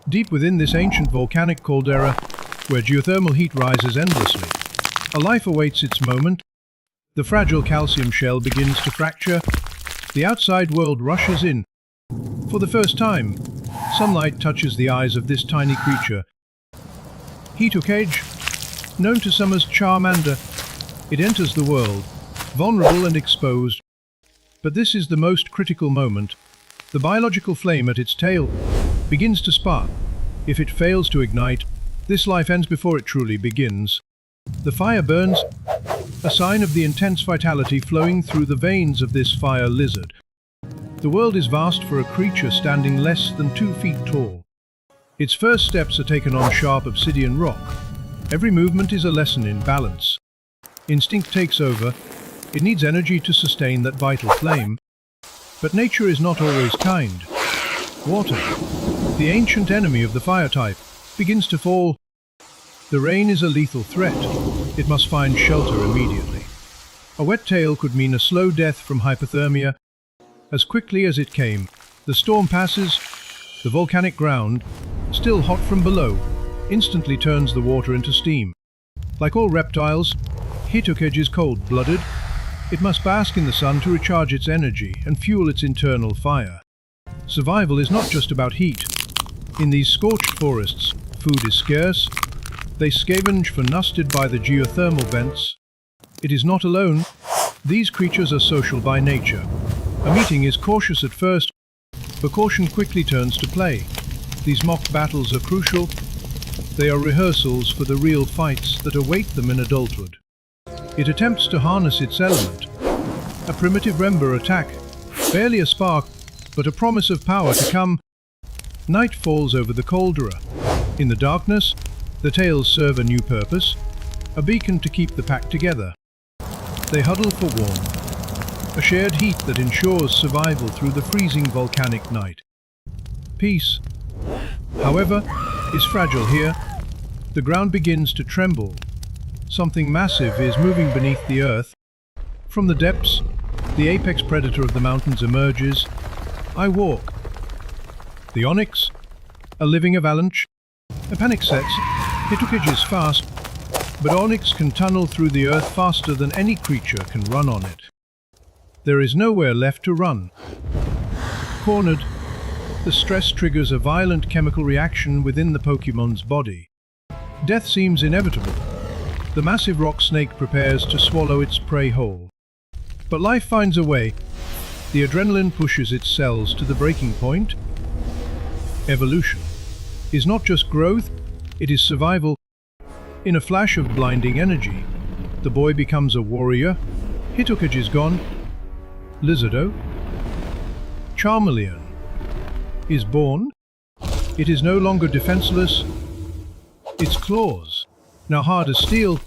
Deep within this ancient volcanic caldera, where geothermal heat rises endlessly, a life awaits its moment. The fragile calcium shell begins to fracture. The outside world rushes in. For the first time, sunlight touches the eyes of this tiny creature. Hitokage, known to some as Charmander, it enters the world, vulnerable and exposed. But this is the most critical moment. The biological flame at its tail begins to spark. If it fails to ignite, this life ends before it truly begins. The fire burns, a sign of the intense vitality flowing through the veins of this fire lizard. The world is vast for a creature standing less than 2 feet tall. Its first steps are taken on sharp obsidian rock. Every movement is a lesson in balance. Instinct takes over. It needs energy to sustain that vital flame. But nature is not always kind. Water, the ancient enemy of the fire type, begins to fall. The rain is a lethal threat. It must find shelter immediately. A wet tail could mean a slow death from hypothermia. As quickly as it came, the storm passes. The volcanic ground, still hot from below, instantly turns the water into steam. Like all reptiles, Hitokage is cold-blooded. It must bask in the sun to recharge its energy and fuel its internal fire. Survival is not just about heat. In these scorched forests, food is scarce. They scavenge for nusted by the geothermal vents. It is not alone. These creatures are social by nature. A meeting is cautious at first, but caution quickly turns to play. These mock battles are crucial. They are rehearsals for the real fights that await them in adulthood. It attempts to harness its element. A primitive Rember attack, barely a spark, but a promise of power to come. Night falls over the caldera. In the darkness, the tails serve a new purpose, a beacon to keep the pack together. They huddle for warmth, a shared heat that ensures survival through the freezing volcanic night. Peace, however, is fragile here. The ground begins to tremble. Something massive is moving beneath the earth. From the depths, the apex predator of the mountains emerges. I walk. The onyx, a living avalanche. A panic sets. Hitokage is fast, but onyx can tunnel through the earth faster than any creature can run on it. There is nowhere left to run. Cornered, the stress triggers a violent chemical reaction within the Pokemon's body. Death seems inevitable. The massive rock snake prepares to swallow its prey whole. But life finds a way. The adrenaline pushes its cells to the breaking point. Evolution is not just growth, it is survival. In a flash of blinding energy, the boy becomes a warrior. Hitokage is gone. Lizardo, Charmeleon, is born. It is no longer defenseless. Its claws, now hard as steel,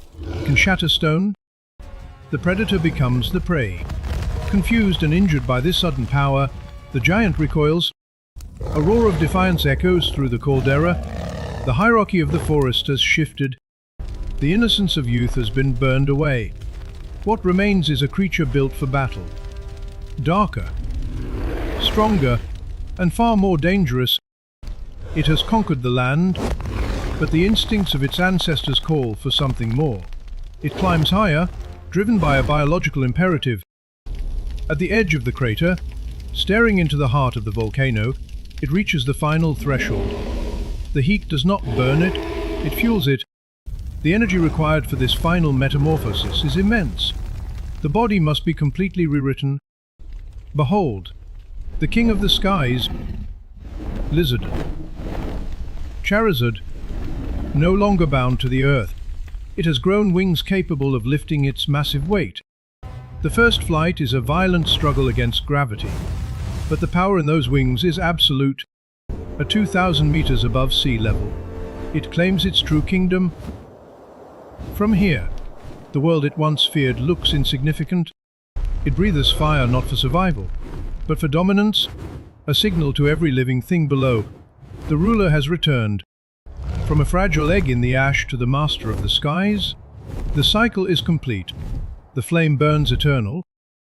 can shatter stone. The predator becomes the prey. Confused and injured by this sudden power, the giant recoils. A roar of defiance echoes through the caldera. The hierarchy of the forest has shifted. The innocence of youth has been burned away. What remains is a creature built for battle. Darker, stronger, and far more dangerous. It has conquered the land, but the instincts of its ancestors call for something more. It climbs higher, driven by a biological imperative. At the edge of the crater, staring into the heart of the volcano, it reaches the final threshold. The heat does not burn it, it fuels it. The energy required for this final metamorphosis is immense. The body must be completely rewritten. Behold, the king of the skies, Lizard. Charizard, no longer bound to the earth. It has grown wings capable of lifting its massive weight. The first flight is a violent struggle against gravity, but the power in those wings is absolute. At 2,000 meters above sea level, it claims its true kingdom. From here, the world it once feared looks insignificant. It breathes fire not for survival, but for dominance, a signal to every living thing below. The ruler has returned. From a fragile egg in the ash to the master of the skies, the cycle is complete. The flame burns eternal,